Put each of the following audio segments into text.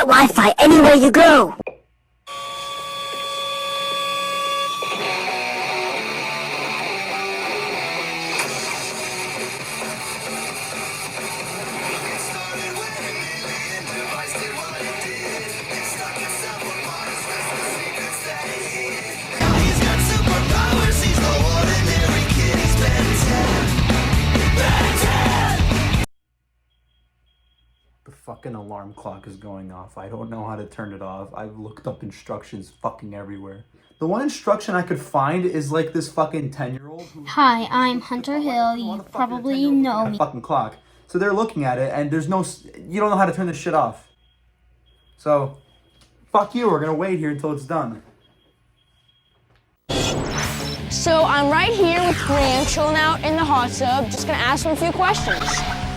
get Wi-Fi anywhere you go. The fucking alarm clock is going off. I don't know how to turn it off. I've looked up instructions fucking everywhere. The one instruction I could find is like this fucking 10-year-old. Hi, I'm Hunter Hill. You probably know me. Fucking clock. So they're looking at it and there's no, you don't know how to turn this shit off. So, fuck you. We're gonna wait here until it's done. So I'm right here with Graham, chilling out in the hot tub, just gonna ask him a few questions.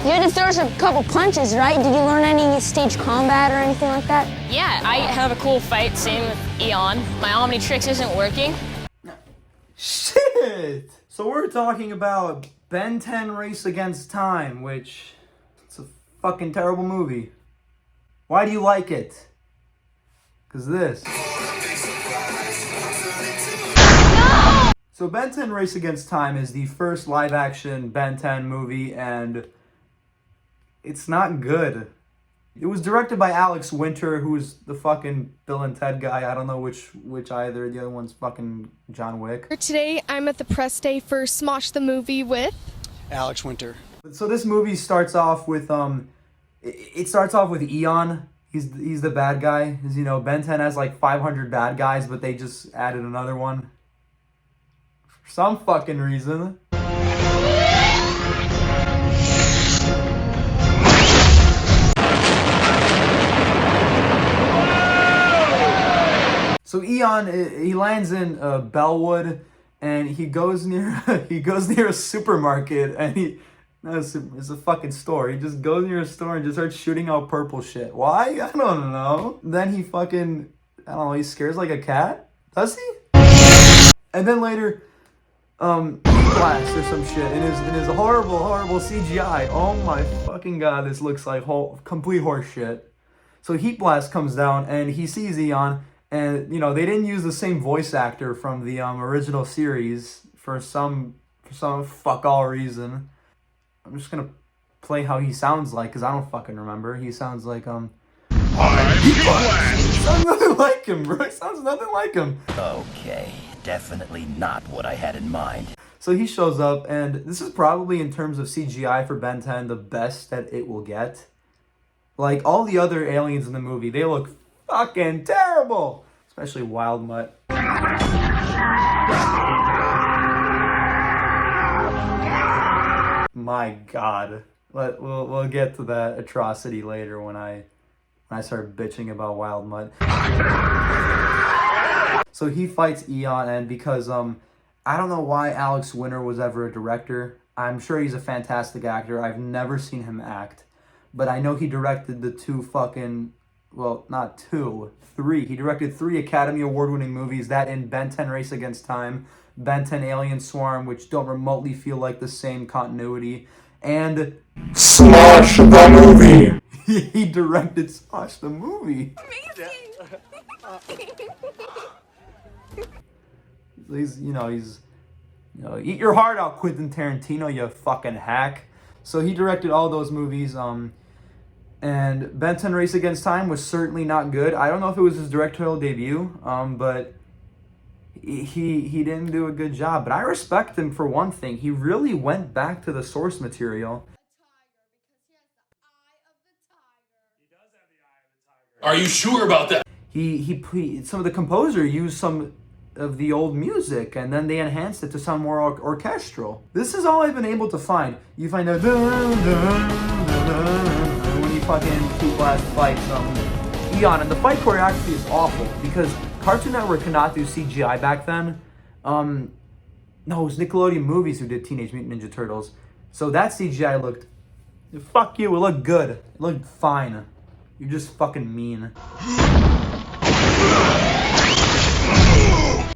You had to throw us a couple punches, right? Did you learn any stage combat or anything like that? Yeah, I have a cool fight scene with Eon. My Omnitrix isn't working. Shit! So we're talking about Ben 10 Race Against Time, which it's a fucking terrible movie. Why do you like it? Cause this. No! So Ben 10 Race Against Time is the first live-action Ben 10 movie, and it's not good. It was directed by Alex Winter, who's the fucking Bill and Ted guy. I don't know which either. The other one's fucking John Wick. Today, I'm at the press day for Smosh the Movie with Alex Winter. So this movie starts off with it starts off with Eon. He's the bad guy. As you know, Ben 10 has like 500 bad guys, but they just added another one for some fucking reason. So Eon, he lands in Bellwood, and he goes near a supermarket, and it's a fucking store. He just goes near a store and just starts shooting out purple shit. Why? I don't know. Then he fucking, I don't know, he scares like a cat? Does he? And then later, heat blast or some shit in his horrible CGI. Oh my fucking god, this looks like complete horse shit. So heat blast comes down, and he sees Eon. And, you know, they didn't use the same voice actor from the original series for some fuck all reason. I'm just gonna play how he sounds like, because I don't fucking remember. He sounds like, sounds nothing like him, bro. He sounds nothing like him. Okay, definitely not what I had in mind. So he shows up, and this is probably, in terms of CGI for Ben 10, the best that it will get. Like, all the other aliens in the movie, they look fucking terrible, especially Wild Mutt. My god. We'll get to that atrocity later when I start bitching about Wild Mutt. So he fights Eon, and because I don't know why Alex Winter was ever a director. I'm sure he's a fantastic actor. I've never seen him act, but I know he directed the two fucking, well, not two, three. He directed 3 Academy Award-winning movies, that in Ben 10 Race Against Time, Ben 10 Alien Swarm, which don't remotely feel like the same continuity, and Smosh the Movie. He directed Smosh the Movie. Amazing! He's eat your heart out, Quentin Tarantino, you fucking hack. So he directed all those movies, and Ben 10 Race Against Time was certainly not good. I don't know if it was his directorial debut, but he didn't do a good job. But I respect him for one thing. He really went back to the source material. Are you sure about that? Some of the composer used some of the old music, and then they enhanced it to sound more orchestral. This is all I've been able to find. You find a when he fucking Heat Blast fights Eon, and the fight choreography is awful because Cartoon Network could not do CGI back then. No, it was Nickelodeon Movies who did Teenage Mutant Ninja Turtles. So that CGI looked, fuck you, it looked good. It looked fine. You're just fucking mean.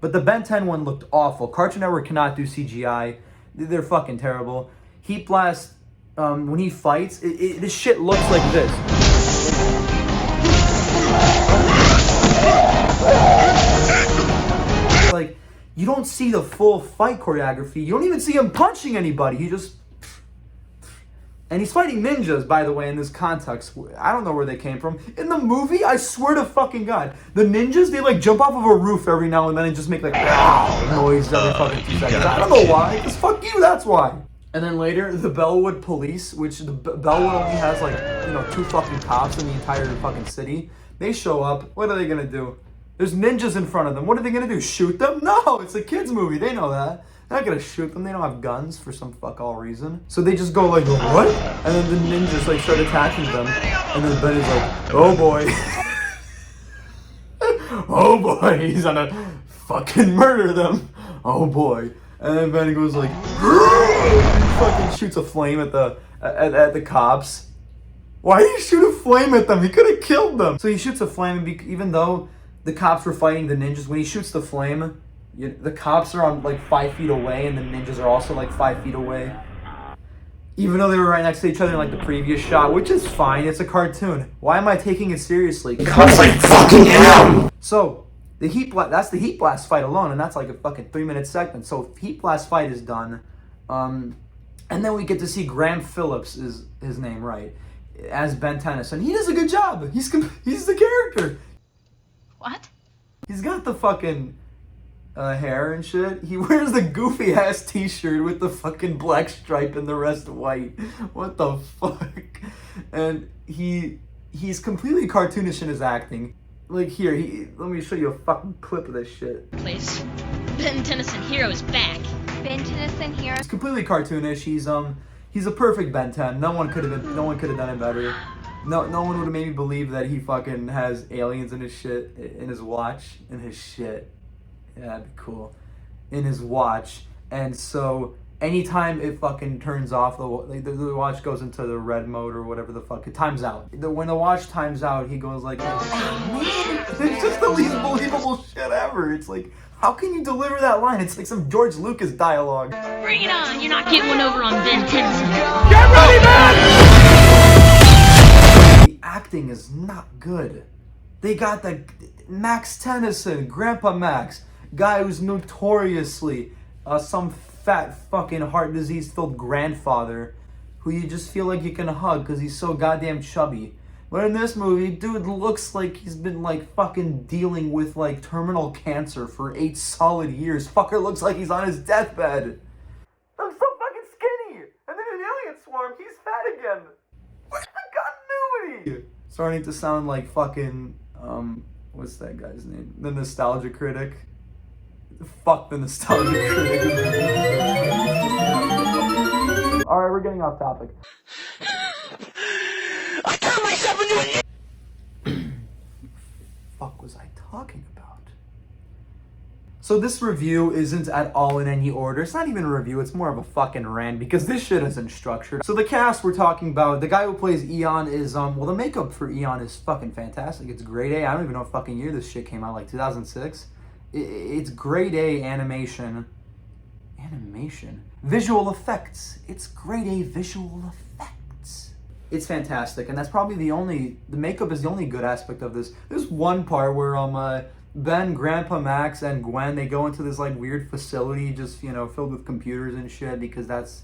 But the Ben 10 one looked awful. Cartoon Network cannot do CGI. They're fucking terrible. Heat Blast, when he fights, this shit looks like this. you don't see the full fight choreography. You don't even see him punching anybody. He just... And he's fighting ninjas, by the way, in this context. I don't know where they came from. In the movie, I swear to fucking God, the ninjas, they like jump off of a roof every now and then and just make like noise every fucking 2 seconds. I don't know why, because fuck you, that's why. And then later, the Bellwood police, which the Bellwood only has like, 2 fucking cops in the entire fucking city. They show up. What are they gonna do? There's ninjas in front of them. What are they gonna do? Shoot them? No, it's a kid's movie. They know that. They're not gonna shoot them. They don't have guns for some fuck all reason. So they just go like, what? And then the ninjas like start attacking them. And then Ben is like, oh boy. Oh boy, he's gonna fucking murder them. Oh boy. And then Ben goes like, he fucking shoots a flame at the cops. Why did he shoot a flame at them? He could have killed them. So he shoots a flame, even though the cops were fighting the ninjas. When he shoots the flame, the cops are on like 5 feet away, and the ninjas are also like 5 feet away. Even though they were right next to each other in like the previous shot, which is fine. It's a cartoon. Why am I taking it seriously? Because I fucking am! So, that's the Heat Blast fight alone, and that's like a fucking 3-minute segment. So, Heat Blast fight is done. And then we get to see Graham Phillips, is his name, right? As Ben Tennyson. He does a good job. He's the character. What? He's got the fucking hair and shit. He wears the goofy ass t-shirt with the fucking black stripe and the rest white. What the fuck? And he's completely cartoonish in his acting. Like here, let me show you a fucking clip of this shit. Place. Ben Tennyson Hero is back. Ben Tennyson Hero. He's completely cartoonish. He's a perfect Ben 10. No one could have done it better. No one would have made me believe that he fucking has aliens in his shit, in his watch, in his shit. Yeah, that'd be cool. In his watch. And so anytime it fucking turns off, the watch goes into the red mode or whatever the fuck, it times out. When the watch times out, he goes like, oh, man. It's just the least believable shit ever. It's like, how can you deliver that line? It's like some George Lucas dialogue. Bring it on! You're not getting one over on Ben Tennyson. Get ready, man! The acting is not good. They got the Max Tennyson, Grandpa Max, guy who's notoriously some fat fucking heart disease filled grandfather who you just feel like you can hug because he's so goddamn chubby. But in this movie, dude looks like he's been like fucking dealing with like terminal cancer for 8 solid years. Fucker looks like he's on his deathbed. I'm so fucking skinny! And then in Alien Swarm, he's fat again. Where's the continuity? Starting to sound like fucking, what's that guy's name? The Nostalgia Critic. Fuck the Nostalgia Critic. Alright, we're getting off topic. I turned myself into a... Fuck was I talking about? So this review isn't at all in any order. It's not even a review, it's more of a fucking rant because this shit isn't structured. So the cast we're talking about, the guy who plays Eon is, well, the makeup for Eon is fucking fantastic. It's grade A. I don't even know what fucking year this shit came out, like 2006. It's grade A animation. Visual effects. It's grade A visual effects. It's fantastic, and that's probably the makeup is the only good aspect of this. There's one part where Ben, Grandpa Max, and Gwen, they go into this like weird facility just, filled with computers and shit because it's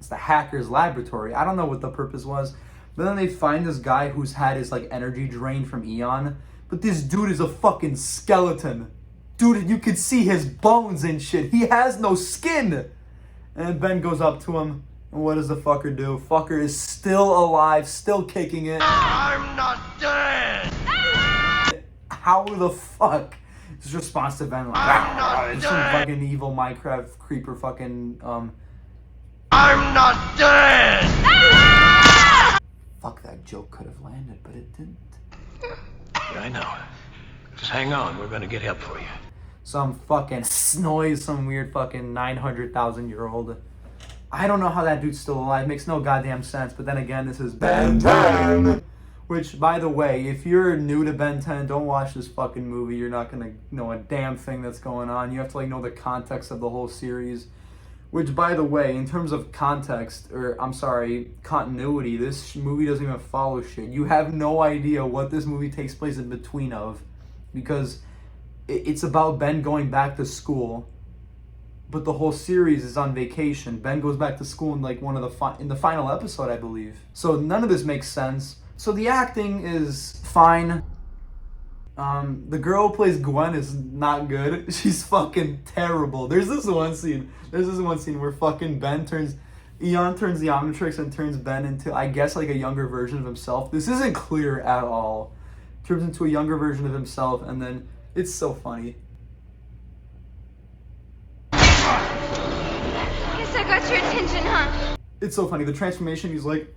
the hacker's laboratory. I don't know what the purpose was, but then they find this guy who's had his like energy drained from Eon, but this dude is a fucking skeleton. Dude, you could see his bones and shit. He has no skin. And Ben goes up to him, and what does the fucker do? Fucker is still alive, still kicking it. I'm not dead! How the fuck? His response to Ben, like, some fucking evil Minecraft creeper fucking, I'm not dead! Fuck, that joke could have landed, but it didn't. Yeah, I know. Just hang on, we're gonna get help for you. Some fucking Snoy, some weird fucking 900,000-year-old. I don't know how that dude's still alive. Makes no goddamn sense. But then again, this is Ben 10. Which, by the way, if you're new to Ben 10, don't watch this fucking movie. You're not gonna know a damn thing that's going on. You have to know the context of the whole series. Which, by the way, in terms of context, or I'm sorry, continuity, this movie doesn't even follow shit. You have no idea what this movie takes place in between of, because it's about Ben going back to school, but the whole series is on vacation. Ben goes back to school in like one of the final episode, I believe. So none of this makes sense. So the acting is fine. The girl who plays Gwen is not good. She's fucking terrible. There's this one scene where fucking Eon turns the Omnitrix and turns Ben into, I guess, like a younger version of himself. This isn't clear at all. Turns into a younger version of himself, and then it's so funny. Guess I got your attention, huh? It's so funny. The transformation, he's like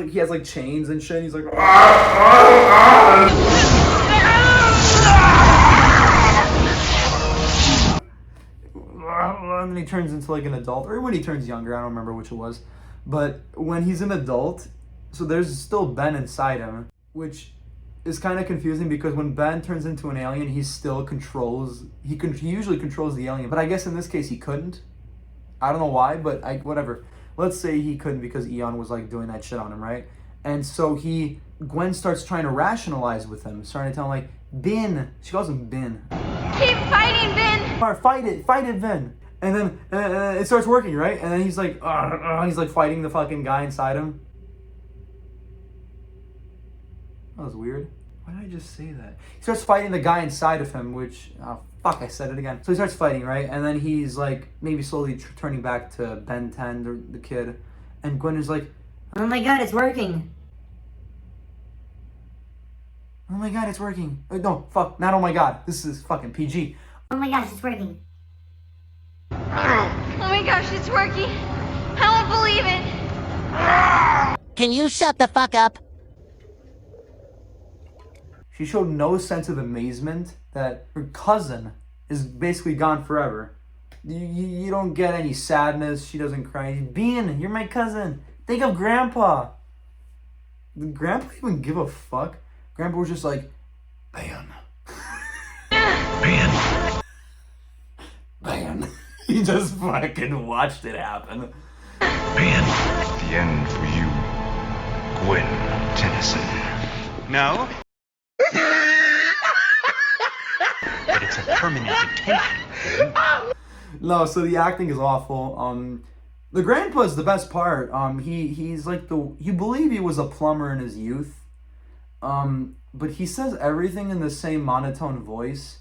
he has like chains and shit. And he's like, and then he turns into like an adult, or when he turns younger, I don't remember which it was. But when he's an adult, so there's still Ben inside him, which is kind of confusing because when Ben turns into an alien, he still he usually controls the alien, but I guess in this case he couldn't. I don't know why, but whatever. Let's say he couldn't because Eon was like doing that shit on him, right? And so Gwen starts trying to rationalize with him, starting to tell him like, Ben, she calls him Ben. Keep fighting, Ben! Alright, fight it, Ben. And then it starts working, right? And then he's like fighting the fucking guy inside him. That was weird. Why did I just say that? He starts fighting the guy inside of him, which, oh fuck, I said it again. So he starts fighting, right? And then he's like, maybe slowly turning back to Ben 10, the kid. And Gwen is like, oh my god, it's working. oh my god, it's working. No, fuck, not oh my god. This is fucking PG. Oh my gosh, it's working. Oh my gosh, it's working. I won't believe it. Can you shut the fuck up? She showed no sense of amazement that her cousin is basically gone forever. You don't get any sadness. She doesn't cry. Bean, you're my cousin. Think of Grandpa. Did Grandpa even give a fuck? Grandpa was just like, Ben. Ben. He just fucking watched it happen. Ben. The end for you, Gwen Tennyson. No? But it's a permanent detention. No, so the acting is awful. The grandpa's the best part. He's like you believe he was a plumber in his youth. But he says everything in the same monotone voice.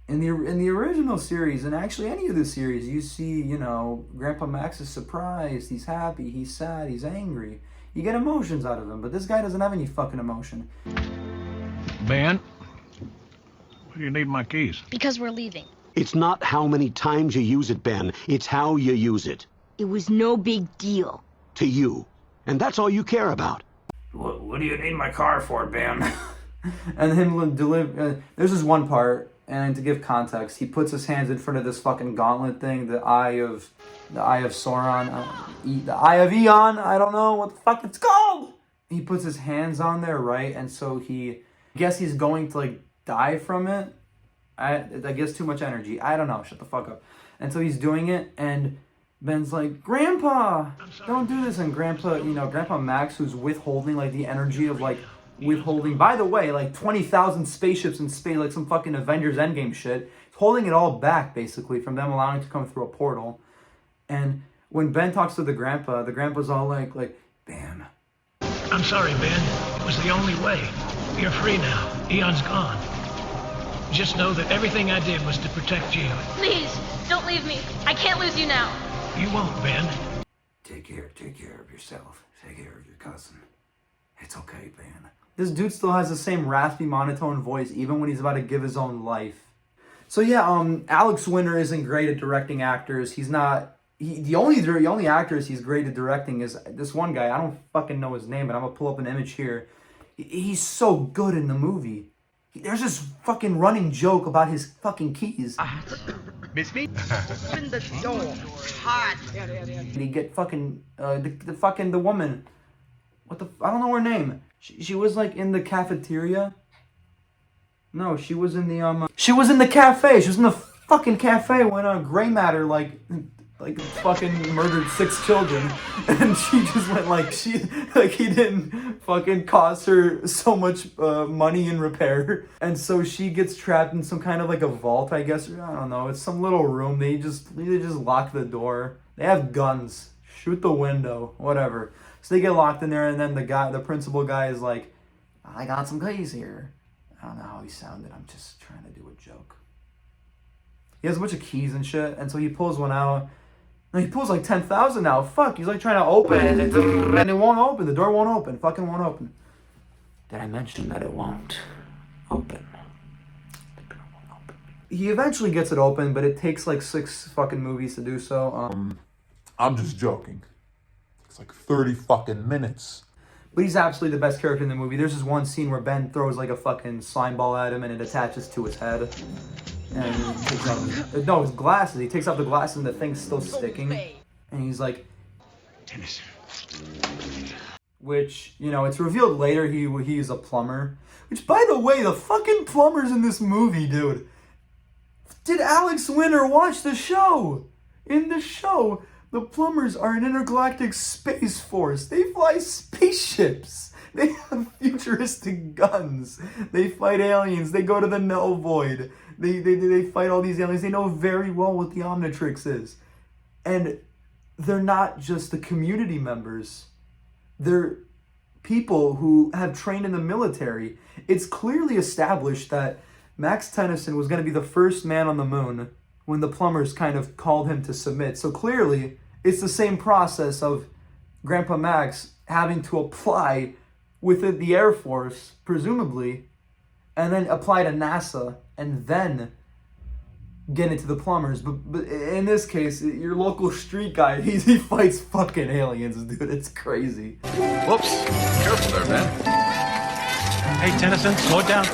In the original series, and actually any of the series, you see, Grandpa Max is surprised, he's happy, he's sad, he's angry. You get emotions out of him, but this guy doesn't have any fucking emotion. Ben, why do you need my keys? Because we're leaving. It's not how many times you use it, Ben. It's how you use it. It was no big deal. To you. And that's all you care about. What do you need my car for, Ben? And him there's this one part, and to give context, he puts his hands in front of this fucking gauntlet thing, the Eye of Sauron, the Eye of Eon, I don't know what the fuck it's called! He puts his hands on there, right? And so I guess he's going to like die from it. I guess too much energy. I don't know, shut the fuck up. And so he's doing it, and Ben's like, Grandpa, don't do this. And Grandpa Max, who's withholding like the energy of like withholding, by the way, like 20,000 spaceships in space, like some fucking Avengers Endgame shit. He's holding it all back basically from them allowing it to come through a portal. And when Ben talks to the grandpa's all like, Ben. I'm sorry, Ben. It was the only way. You're free now. Eon's gone. Just know that everything I did was to protect you. Please, don't leave me. I can't lose you now. You won't, Ben. Take care of yourself. Take care of your cousin. It's okay, Ben. This dude still has the same raspy monotone voice even when he's about to give his own life. So yeah, Alex Winter isn't great at directing actors. He's not. The only actors he's great at directing is this one guy. I don't fucking know his name, but I'm gonna pull up an image here. He's so good in the movie. There's this fucking running joke about his fucking keys. Miss me? Open the door. Hot. And he get fucking the woman. I don't know her name. She was like in the cafeteria. No, she was in the she was in the cafe. She was in the fucking cafe when Gray Matter like like fucking murdered 6 children, and she just went like he didn't fucking cost her so much money in repair, and so she gets trapped in some kind of like a vault, I guess. I don't know. It's some little room. They just lock the door. They have guns. Shoot the window. Whatever. So they get locked in there, and then the principal guy is like, I got some keys here. I don't know how he sounded. I'm just trying to do a joke. He has a bunch of keys and shit, and so he pulls one out. And he pulls like 10,000 out. Fuck, he's like trying to open it, and it won't open. The door won't open. Fucking won't open. Did I mention that it won't open? The door won't open. He eventually gets it open, but it takes like 6 fucking movies to do so. I'm just joking. It's like 30 fucking minutes. But he's absolutely the best character in the movie. There's this one scene where Ben throws like a fucking slime ball at him and it attaches to his head. And he takes off his glasses. He takes off the glasses and the thing's still sticking. And he's like, Tennyson. which, you know, it's revealed later he's a plumber. Which, by the way, the fucking plumbers in this movie, dude. Did Alex Winter watch the show? In the show, the plumbers are an intergalactic space force. They fly spaceships. They have futuristic guns. They fight aliens. They go to the null void. They fight all these aliens. They know very well what the Omnitrix is. And they're not just the community members. They're people who have trained in the military. It's clearly established that Max Tennyson was going to be the first man on the moon when the plumbers kind of called him to submit. So clearly, it's the same process of Grandpa Max having to apply within the Air Force, presumably, and then apply to NASA, and then get into the plumbers. But in this case, your local street guy, he fights fucking aliens, dude. It's crazy. Whoops. Careful there, man. Hey, Tennyson, slow it down.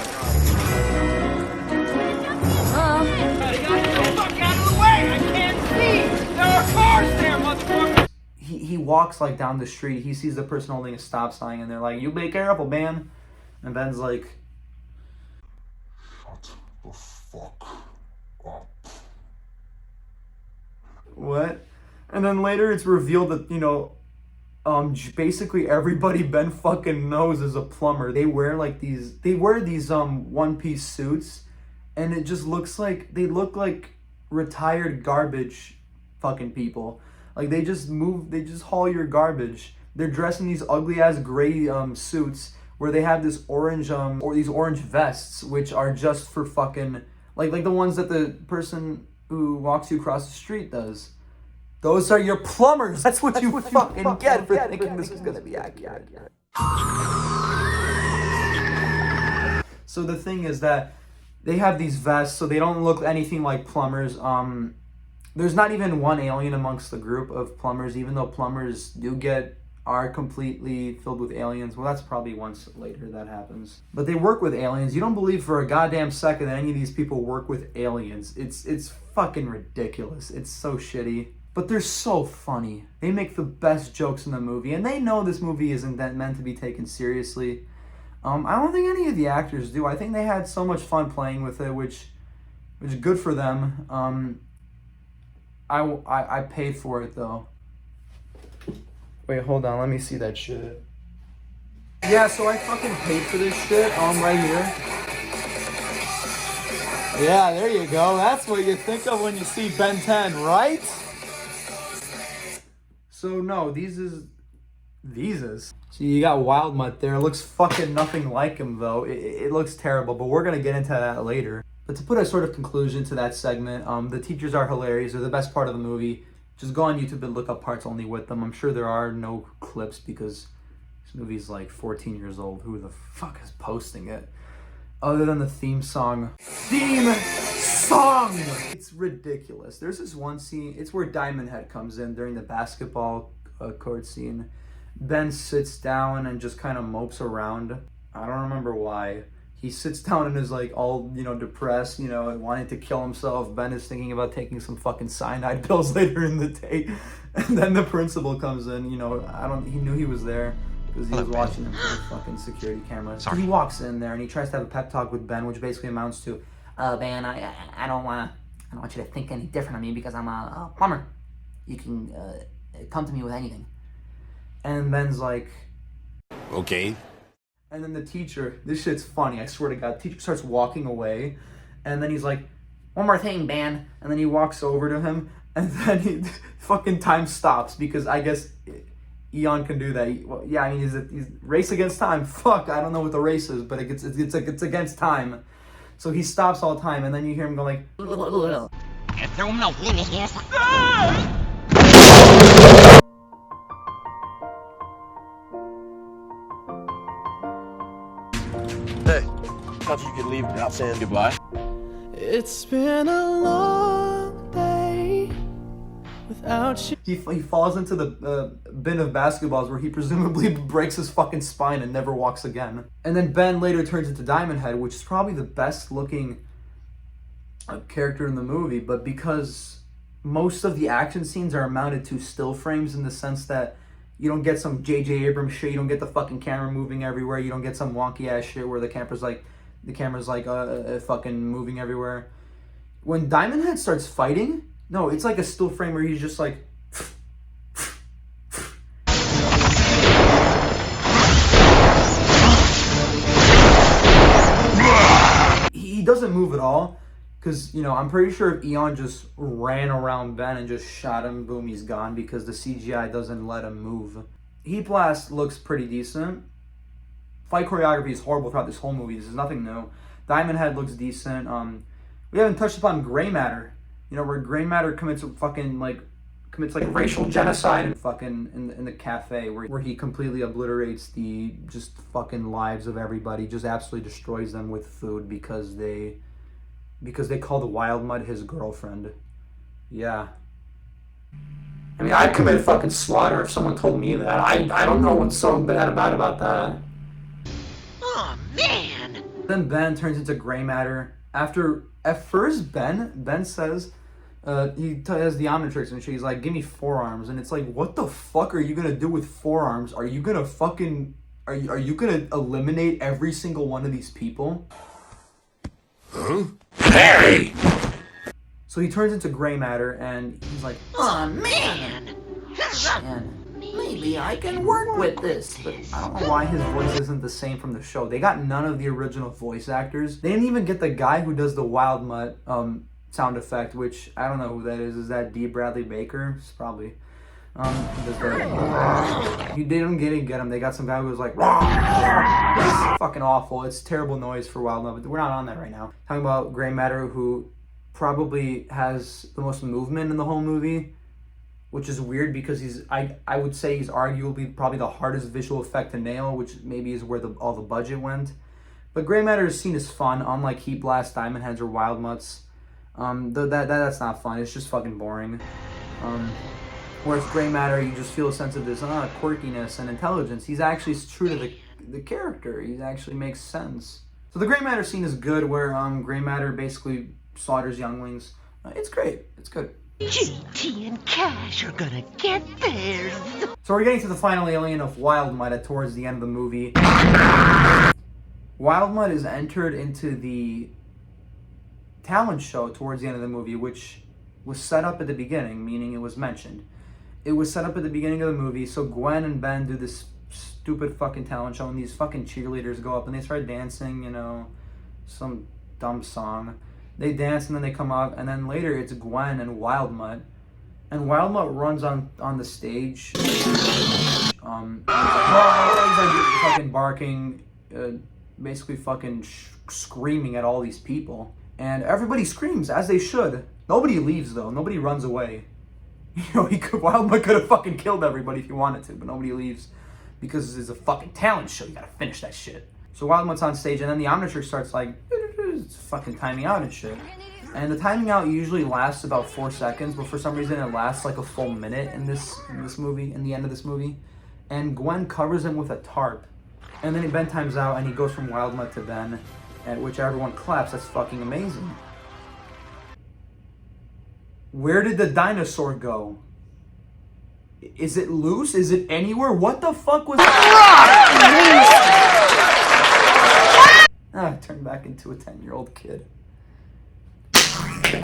He walks like down the street. He sees the person holding a stop sign, and they're like, "You be careful, Ben." And Ben's like, "Shut the fuck up." What? And then later it's revealed that, you know, basically everybody Ben fucking knows is a plumber. They wear these one-piece suits, and it just looks like they look like retired garbage fucking people. Like they just haul your garbage. They're dressed in these ugly ass gray suits where they have this orange or these orange vests, which are just for fucking like the ones that the person who walks you across the street does. Those are your plumbers. That's what you fucking get for thinking this is gonna be accurate. So the thing is that they have these vests, so they don't look anything like plumbers. There's not even one alien amongst the group of plumbers, even though plumbers are completely filled with aliens. Well, that's probably once later that happens. But they work with aliens. You don't believe for a goddamn second that any of these people work with aliens. It's fucking ridiculous. It's so shitty. But they're so funny. They make the best jokes in the movie, and they know this movie isn't meant to be taken seriously. I don't think any of the actors do. I think they had so much fun playing with it, which is good for them. I paid for it though. Wait, hold on, let me see that shit. Yeah, so I fucking paid for this shit, right here. Yeah, there you go. That's what you think of when you see Ben 10, right? So no, these is. So you got Wild Mutt there. It looks fucking nothing like him though. It looks terrible, but we're gonna get into that later. But to put a sort of conclusion to that segment, the teachers are hilarious. They're the best part of the movie. Just go on YouTube and look up parts only with them. I'm sure there are no clips because this movie's like 14 years old. Who the fuck is posting it? Other than the theme song. Theme song! It's ridiculous. There's this one scene. It's where Diamond Head comes in during the basketball court scene. Ben sits down and just kind of mopes around. I don't remember why. He sits down and is like all, depressed, and wanting to kill himself. Ben is thinking about taking some fucking cyanide pills later in the day. And then the principal comes in, he knew he was there because he was watching him through the fucking security cameras. He walks in there and he tries to have a pep talk with Ben, which basically amounts to, Ben, I don't want you to think any different of me because I'm a plumber. You can come to me with anything. And Ben's like, Okay. and then the teacher, this shit's funny, I swear to God, the teacher starts walking away, and then he's like, one more thing, Ben. And then he walks over to him, and then fucking time stops, because I guess Eon can do that. Well, yeah, I mean, he's race against time. Fuck, I don't know what the race is, but it's against time. So he stops all time, and then you hear him go like, Hey, thought you could leave without saying goodbye. It's been a long day without you. He falls into the bin of basketballs where he presumably breaks his fucking spine and never walks again. And then Ben later turns into Diamond Head, which is probably the best looking character in the movie, but because most of the action scenes are mounted to still frames in the sense that you don't get some J.J. Abrams shit, you don't get the fucking camera moving everywhere, you don't get some wonky ass shit where the camera's like fucking moving everywhere. When Diamond Head starts fighting, no, it's like a still frame where he's just like he doesn't move at all. Because, you know, I'm pretty sure if Eon just ran around Ben and just shot him, boom, he's gone, because the CGI doesn't let him move. Heat Blast looks pretty decent. Fight choreography is horrible throughout this whole movie. This is nothing new. Diamond Head looks decent. We haven't touched upon Gray Matter. You know, where Gray Matter commits racial genocide and fucking in the cafe where he completely obliterates the just fucking lives of everybody, just absolutely destroys them with food because they call the Wild Mud his girlfriend. Yeah. I mean, I'd commit fucking slaughter if someone told me that. I don't know what's so bad about that. Oh, man! Then Ben turns into Gray Matter. At first, Ben says, he has the Omnitrix and she's like, give me forearms. And it's like, what the fuck are you gonna do with forearms? Are you gonna fucking, are you gonna eliminate every single one of these people? Huh? Harry! So he turns into Gray Matter, and he's like, Oh, man! maybe I can work with this. But I don't know why his voice isn't the same from the show. They got none of the original voice actors. They didn't even get the guy who does the Wild Mutt sound effect, which I don't know who that is. Is that D. Bradley Baker? It's probably. They didn't get him. They got some guy who was like, it's fucking awful. It's terrible noise for Wild Mutt, but we're not on that right now. Talking about Gray Matter, who probably has the most movement in the whole movie, which is weird because I would say he's arguably probably the hardest visual effect to nail, which maybe is where all the budget went. But Gray Matter is seen as fun, unlike Heat Blast, Diamond Heads, or Wild Mutts. That's not fun. It's just fucking boring. Whereas Gray Matter, you just feel a sense of this quirkiness and intelligence. He's actually true to the character. He actually makes sense. So the Gray Matter scene is good, where Gray Matter basically slaughters younglings. It's great. It's good. GT and Cash are gonna get theirs. So we're getting to the final alien of Wild Mutt towards the end of the movie. Wild Mutt is entered into the talent show towards the end of the movie, which was set up at the beginning, meaning it was mentioned. It was set up at the beginning of the movie, so Gwen and Ben do this stupid fucking talent show, and these fucking cheerleaders go up and they start dancing, you know, some dumb song. They dance and then they come up, and then later it's Gwen and Wild Mutt. And Wild Mutt runs on the stage. He's like fucking barking, basically fucking screaming at all these people. And everybody screams, as they should. Nobody leaves, though. Nobody runs away. You know, Wild Mutt could have fucking killed everybody if he wanted to, but nobody leaves because it's a fucking talent show. You gotta finish that shit. So Wild Mutt's on stage, and then the Omnitrix starts like fucking timing out and shit. And the timing out usually lasts about 4 seconds, but for some reason it lasts like a full minute in this movie, in the end of this movie. And Gwen covers him with a tarp. And then Ben times out, and he goes from Wild Mutt to Ben, at which everyone claps. That's fucking amazing. Where did the dinosaur go? Is it loose? Is it anywhere? What the fuck was that? I turned back into a 10-year-old kid.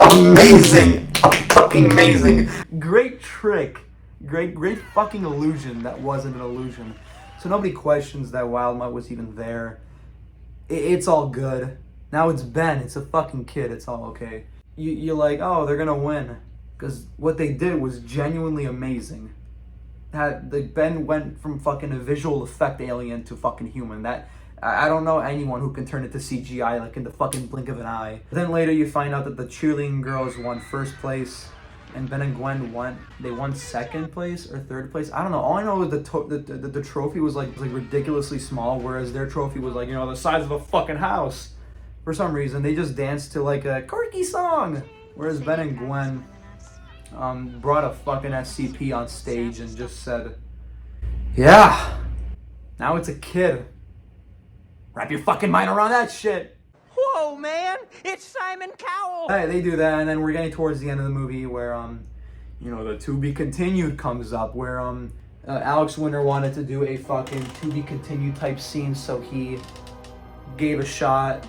Amazing! fucking amazing. Great trick. Great fucking illusion that wasn't an illusion. So nobody questions that Wildmutt was even there. It's all good. Now it's Ben. It's a fucking kid. It's all okay. You're like, oh, they're gonna win. Because what they did was genuinely amazing. Ben went from fucking a visual effect alien to fucking human. I don't know anyone who can turn it to CGI like in the fucking blink of an eye. Then later you find out that the cheerleading girls won first place, and Ben and Gwen won second place or third place. I don't know. All I know is the trophy was like ridiculously small, whereas their trophy was like, you know, the size of a fucking house. For some reason, they just danced to like a quirky song, whereas Ben and Gwen brought a fucking SCP on stage and just said, yeah, now it's a kid. Wrap your fucking mind around that shit. Whoa, man! It's Simon Cowell! Hey, they do that, and then we're getting towards the end of the movie where, you know, the To Be Continued comes up, where, Alex Winter wanted to do a fucking To Be Continued type scene, so he gave a shot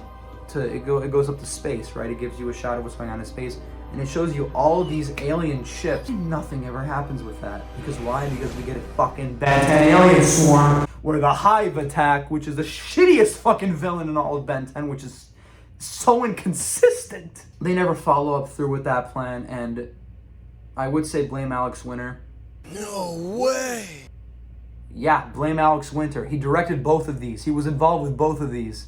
to, it goes up to space, right? It gives you a shot of what's going on in space, and it shows you all these alien ships. Nothing ever happens with that. Because why? Because we get a fucking Ben 10 alien swarm, where the Hive attack, which is the shittiest fucking villain in all of Ben 10, which is so inconsistent. They never follow up through with that plan, and I would say blame Alex Winter. No way! Yeah, blame Alex Winter. He directed both of these. He was involved with both of these.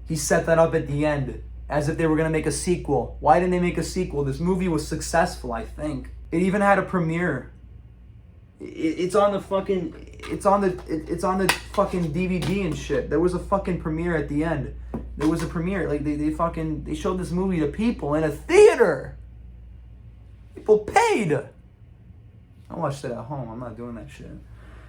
He set that up at the end, as if they were gonna make a sequel. Why didn't they make a sequel? This movie was successful, I think. It even had a premiere. It's on the fucking DVD and shit. There was a fucking premiere at the end. There was a premiere. Like they showed this movie to people in a theater. People paid. I watched it at home. I'm not doing that shit.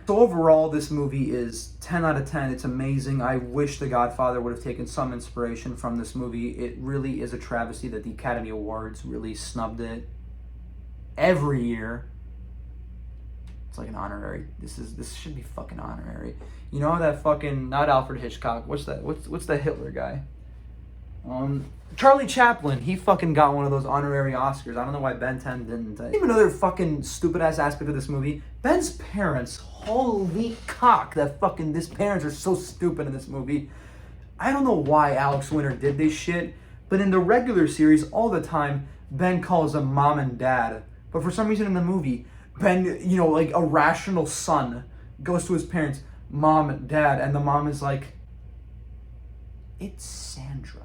So overall, this movie is 10 out of 10. It's amazing. I wish The Godfather would have taken some inspiration from this movie. It really is a travesty that the Academy Awards really snubbed it every year. It's like an honorary. This should be fucking honorary. You know that fucking, not Alfred Hitchcock. What's that? What's the Hitler guy? Charlie Chaplin. He fucking got one of those honorary Oscars. I don't know why Ben 10 didn't. Even another fucking stupid ass aspect of this movie. Ben's parents. Holy cock! His parents are so stupid in this movie. I don't know why Alex Winter did this shit, but in the regular series, all the time, Ben calls them mom and dad. But for some reason in the movie, Ben, you know, like a rational son, goes to his parents, mom and dad, and the mom is like, it's Sandra.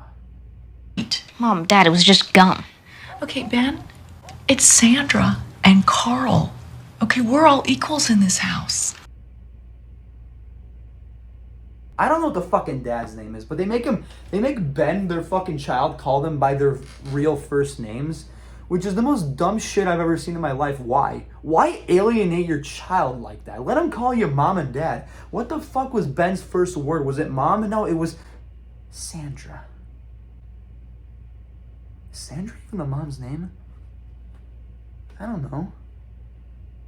Mom, Dad, it was just gum. Okay, Ben, it's Sandra and Carl. Okay, we're all equals in this house. I don't know what the fucking dad's name is, but they make Ben, their fucking child, call them by their real first names, which is the most dumb shit I've ever seen in my life. Why? Why alienate your child like that? Let him call you mom and dad. What the fuck was Ben's first word? Was it mom? No, it was Sandra. Is Sandra even the mom's name? I don't know.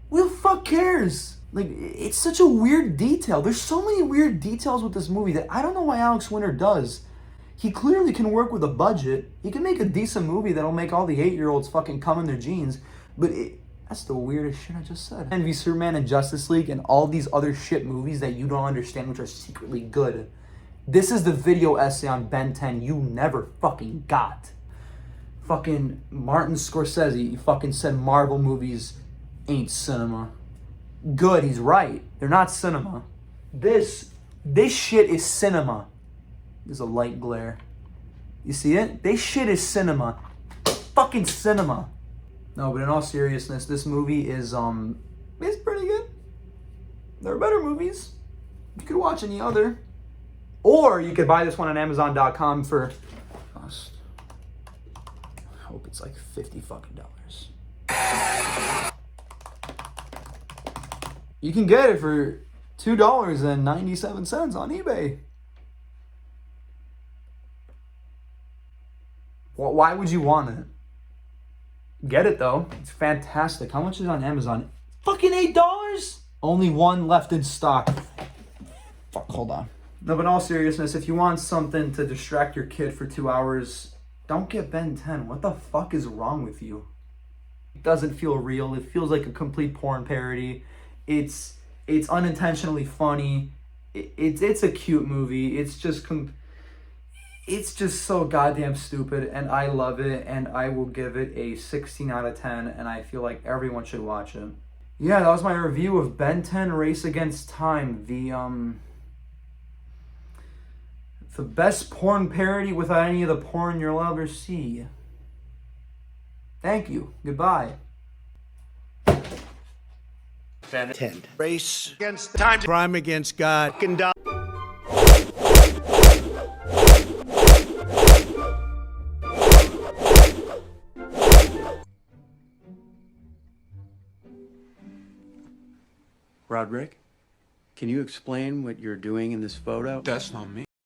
Who the fuck cares? Like, it's such a weird detail. There's so many weird details with this movie that I don't know why Alex Winter does. He clearly can work with a budget. He can make a decent movie that'll make all the 8-year-olds fucking come in their jeans. But that's the weirdest shit I just said. Envy Superman and Justice League and all these other shit movies that you don't understand, which are secretly good. This is the video essay on Ben 10 you never fucking got. Fucking Martin Scorsese fucking said Marvel movies ain't cinema. Good, he's right. They're not cinema. This shit is cinema. There's a light glare. You see it? This shit is cinema. Fucking cinema. No, but in all seriousness, this movie is it's pretty good. There are better movies. You could watch any other. Or you could buy this one on Amazon.com for I hope it's like $50 fucking. You can get it for $2.97 on eBay. Well, why would you want it? Get it though. It's fantastic. How much is it on Amazon? Fucking $8? Only one left in stock. Fuck, hold on. No, but in all seriousness, if you want something to distract your kid for 2 hours, don't get Ben 10. What the fuck is wrong with you? doesn't feel real. It feels like a complete porn parody. It's unintentionally funny. It's a cute movie. It's just so goddamn stupid, and I love it, and I will give it a 16 out of 10, and I feel like everyone should watch it. Yeah, that was my review of Ben 10 Race Against Time, the best porn parody without any of the porn you're allowed to see. Thank you. Goodbye. 10. Race against time. Crime against God. Roderick, can you explain what you're doing in this photo? That's not me.